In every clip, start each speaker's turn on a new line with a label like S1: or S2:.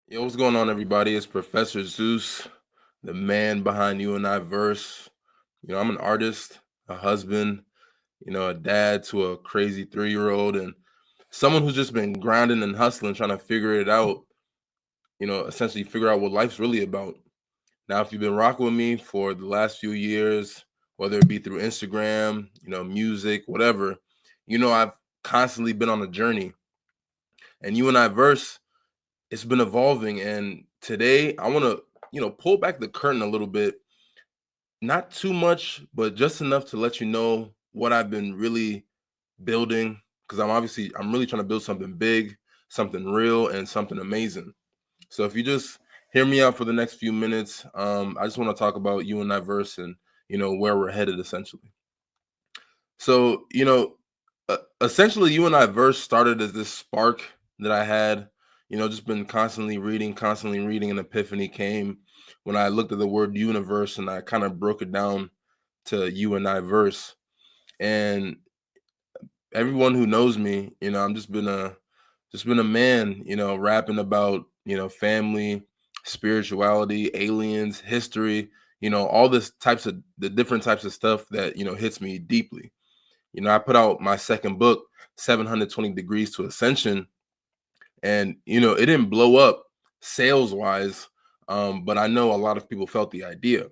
S1: Yo, what's going on, everybody? It's Professor Zeus, the man behind You and I Verse. I'm an artist, a husband, a dad to a crazy 3-year-old, and someone who's just been grinding and hustling, trying to figure it out, essentially figure out what life's really about. Now, if you've been rocking with me for the last few years, whether it be through Instagram, music, whatever, I've constantly been on a journey. And You and I Verse, it's been evolving, and today I want to pull back the curtain a little bit, not too much but just enough to let you know what I've been really building, because I'm really trying to build something big, something real, and something amazing. So if you just hear me out for the next few minutes, I just want to talk about You and I Verse, and where we're headed, essentially. So essentially, You and I Verse started as this spark that I had, just been constantly reading. An epiphany came when I looked at the word universe and I kind of broke it down to You and I Verse. And everyone who knows me, I'm just been a man, rapping about, family, spirituality, aliens, history, all this types of the different types of stuff that, hits me deeply. I put out my second book, 720 Degrees to Ascension, and it didn't blow up sales wise, but I know a lot of people felt the idea.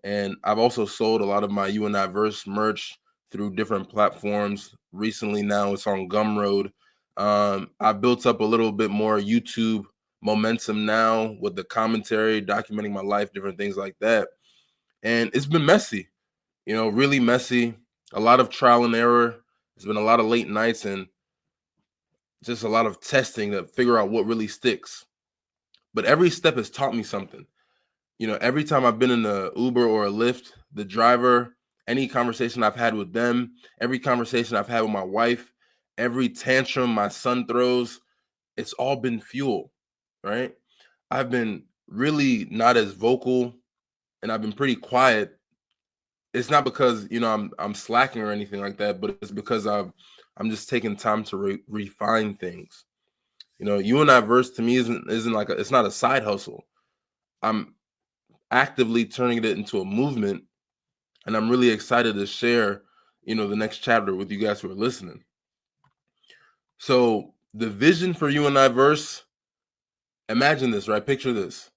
S1: And I've also sold a lot of my You and I Verse merch through different platforms. Recently, now it's on Gumroad. I've built up a little bit more YouTube momentum now with the commentary, documenting my life, different things like that. And it's been messy, really messy. A lot of trial and error. There's been a lot of late nights and just a lot of testing to figure out what really sticks. But every step has taught me something. Every time I've been in a Uber or a Lyft, the driver, any conversation I've had with them, every conversation I've had with my wife, every tantrum my son throws, it's all been fuel, right? I've been really not as vocal and I've been pretty quiet. It's not because I'm slacking or anything like that, but it's because I'm just taking time to refine things. You and I Verse to me isn't like it's not a side hustle. I'm actively turning it into a movement, and I'm really excited to share the next chapter with you guys who are listening. So the vision for You and I Verse, imagine this, right? Picture this: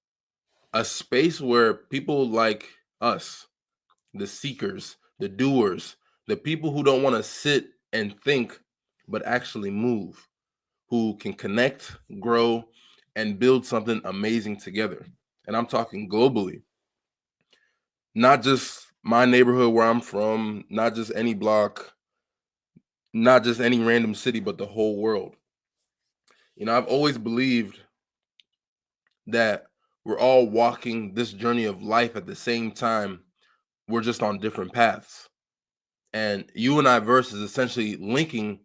S1: a space where people like us, the seekers, the doers, the people who don't want to sit and think but actually move, who can connect, grow, and build something amazing together. And I'm talking globally, not just my neighborhood where I'm from, not just any block, not just any random city, but the whole world. I've always believed that we're all walking this journey of life at the same time. We're just on different paths. And You and I Verse is essentially linking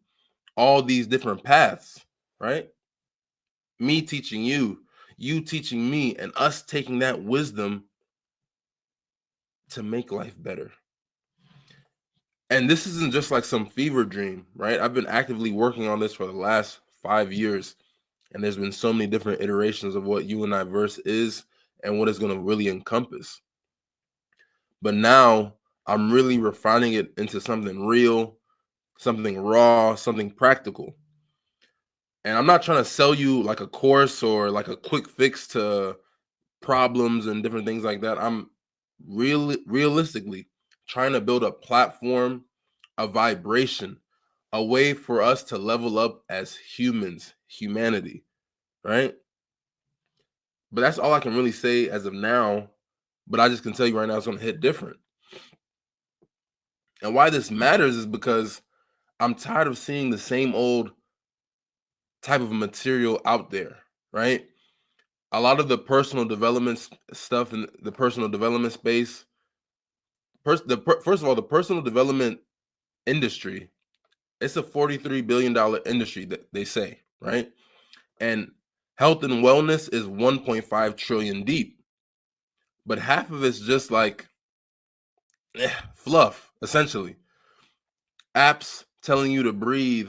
S1: all these different paths, right? Me teaching you, you teaching me, and us taking that wisdom to make life better. And this isn't just like some fever dream, right? I've been actively working on this for the last 5 years, and there's been so many different iterations of what You and I Verse is and what it's going to really encompass. But now I'm really refining it into something real, something raw, something practical. And I'm not trying to sell you like a course or like a quick fix to problems and different things like that. I'm realistically trying to build a platform, a vibration, a way for us to level up as humans, humanity, right? But that's all I can really say as of now. But I just can tell you right now it's going to hit different. And why this matters is because I'm tired of seeing the same old type of material out there, right? A lot of the personal development stuff in the personal development space. First of all, the personal development industry, it's a $43 billion industry that they say, right? And health and wellness is 1.5 trillion deep, but half of it's just like fluff, essentially. Apps telling you to breathe.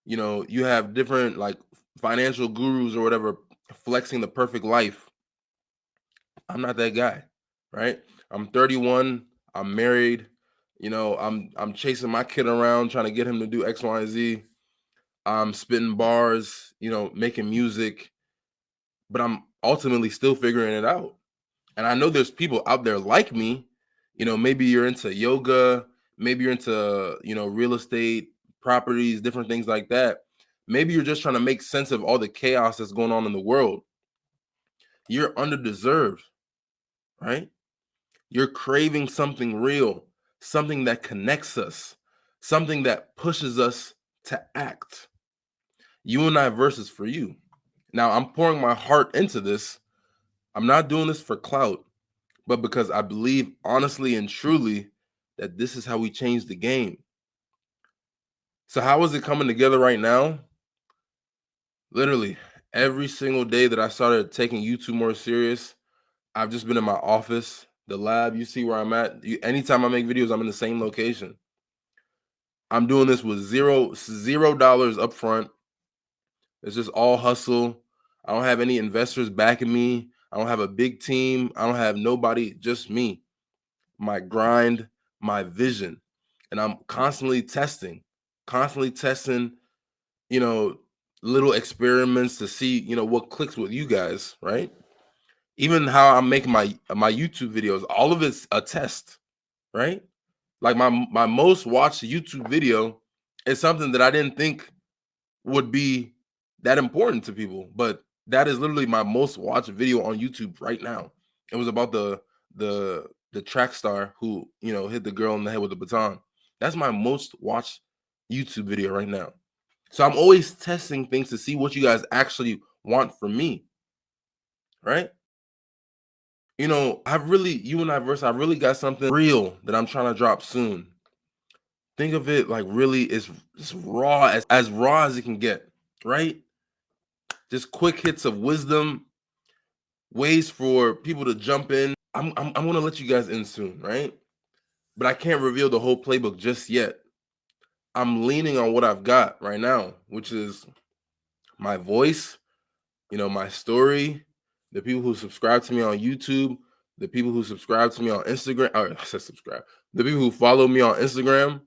S1: You have different like financial gurus or whatever flexing the perfect life. I'm not that guy, right? I'm 31. I'm married. I'm chasing my kid around, trying to get him to do X, Y, and Z. I'm spitting bars, making music, but I'm ultimately still figuring it out. And I know there's people out there like me. Maybe you're into yoga, maybe you're into, real estate, properties, different things like that. Maybe you're just trying to make sense of all the chaos that's going on in the world. You're underdeserved, right? You're craving something real, something that connects us, something that pushes us to act. You and I versus for you. Now, I'm pouring my heart into this. I'm not doing this for clout, but because I believe honestly and truly that this is how we change the game. So, how is it coming together right now? Literally, every single day that I started taking YouTube more serious, I've just been in my office, the lab. You see where I'm at. Anytime I make videos, I'm in the same location. I'm doing this with $0 up front. It's just all hustle. I don't have any investors backing me. I don't have a big team. I don't have nobody, just me, my grind, my vision. And I'm constantly testing, you know, little experiments to see, what clicks with you guys, right? Even how I'm making my YouTube videos, all of it's a test, right? Like my most watched YouTube video is something that I didn't think would be that important to people, but that is literally my most watched video on YouTube right now. It was about the track star who hit the girl in the head with a baton. That's my most watched YouTube video right now. So I'm always testing things to see what you guys actually want from me, right? You and I verse, I really got something real that I'm trying to drop soon. Think of it like really it's raw as raw as it can get, right? Just quick hits of wisdom, ways for people to jump in. I'm gonna let you guys in soon, right? But I can't reveal the whole playbook just yet. I'm leaning on what I've got right now, which is my voice, my story, the people who subscribe to me on YouTube, the people who subscribe to me on Instagram, or I said subscribe, the people who follow me on Instagram.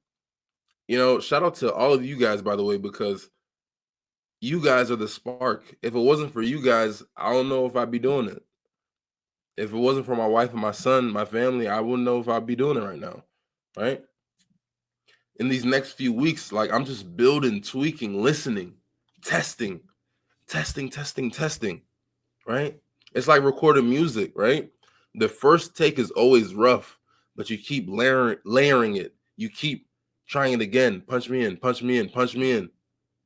S1: Shout out to all of you guys, by the way, because you guys are the spark. If it wasn't for you guys, I don't know if I'd be doing it. If it wasn't for my wife and my son, my family, I wouldn't know if I'd be doing it right now. Right? In these next few weeks, like I'm just building, tweaking, listening, testing, testing. Right? It's like recording music, right? The first take is always rough, but you keep layering it. You keep trying it again. Punch me in, punch me in, punch me in,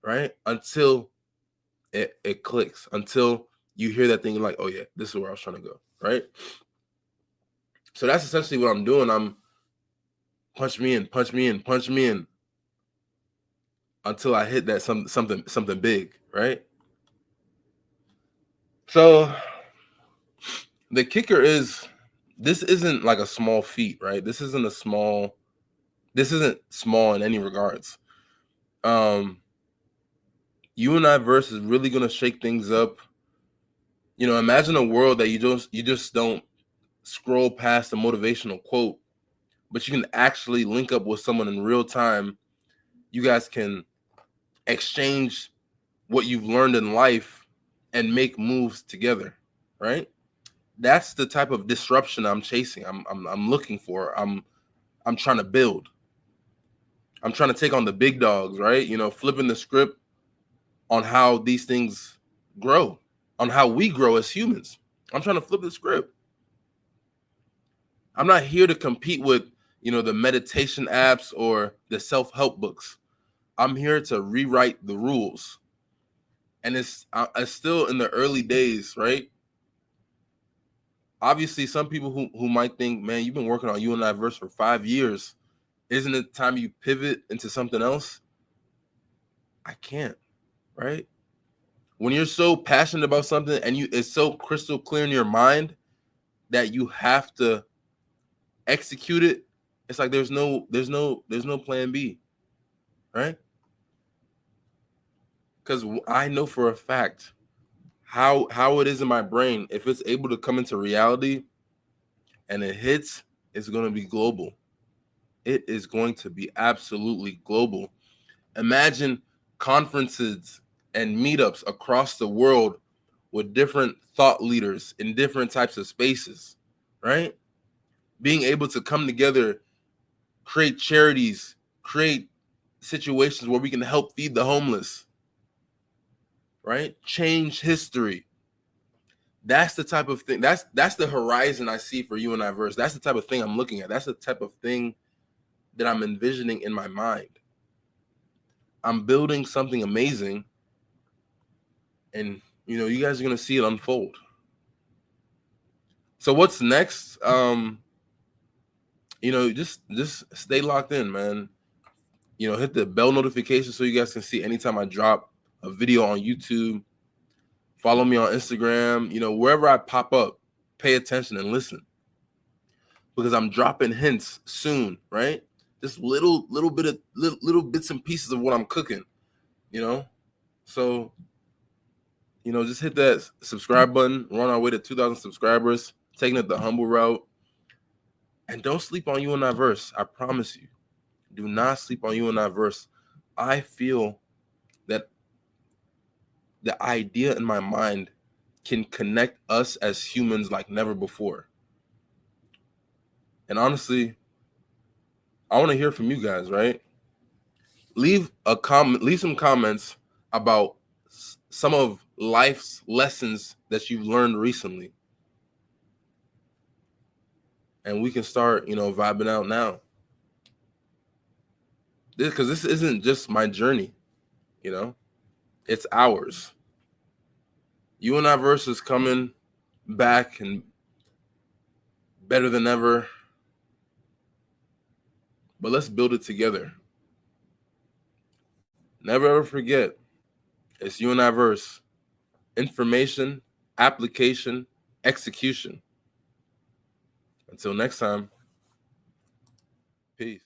S1: right? Until it clicks, until you hear that thing, you're like, oh yeah, this is where I was trying to go, right? So that's essentially what I'm doing. I'm punch me in, punch me in, punch me in until I hit that something big, right? So the kicker is this isn't like a small feat, right? This isn't small in any regards. You and I verse is really gonna shake things up. Imagine a world that you just don't scroll past a motivational quote, but you can actually link up with someone in real time. You guys can exchange what you've learned in life and make moves together, right? That's the type of disruption I'm chasing. I'm looking for. I'm trying to build. I'm trying to take on the big dogs, right? Flipping the script on how these things grow, on how we grow as humans. I'm trying to flip the script. I'm not here to compete with, the meditation apps or the self-help books. I'm here to rewrite the rules. And it's still in the early days, right? Obviously, some people who might think, man, you've been working on you and I verse for 5 years. Isn't it time you pivot into something else? I can't, right? When you're so passionate about something and it's so crystal clear in your mind that you have to execute it, it's like there's no plan B, right? because I know for a fact how it is in my brain. If it's able to come into reality and it hits, it's going to be global. It is going to be absolutely global. Imagine conferences and meetups across the world with different thought leaders in different types of spaces, right? Being able to come together, create charities, create situations where we can help feed the homeless, right? Change history. That's the type of thing. That's the horizon I see for you and I verse. That's the type of thing I'm looking at. That's the type of thing that I'm envisioning in my mind. I'm building something amazing, and you guys are gonna see it unfold. So what's next? Just stay locked in, man. Hit the bell notification so you guys can see anytime I drop a video on YouTube. Follow me on Instagram. Wherever I pop up, pay attention and listen, because I'm dropping hints soon, right? Just little bits and pieces of what I'm cooking, you know. So just hit that subscribe button. We're on our way to 2,000 subscribers, taking it the humble route. And don't sleep on you and that verse. I promise you. Do not sleep on you and that verse. I feel that the idea in my mind can connect us as humans like never before. And honestly, I want to hear from you guys, right? Leave some comments about some of life's lessons that you've learned recently. And we can start, vibing out now. Because this isn't just my journey, it's ours. You and I verse is coming back and better than ever. But let's build it together. Never ever forget, it's you and I verse. Information, application, execution. Until next time, peace.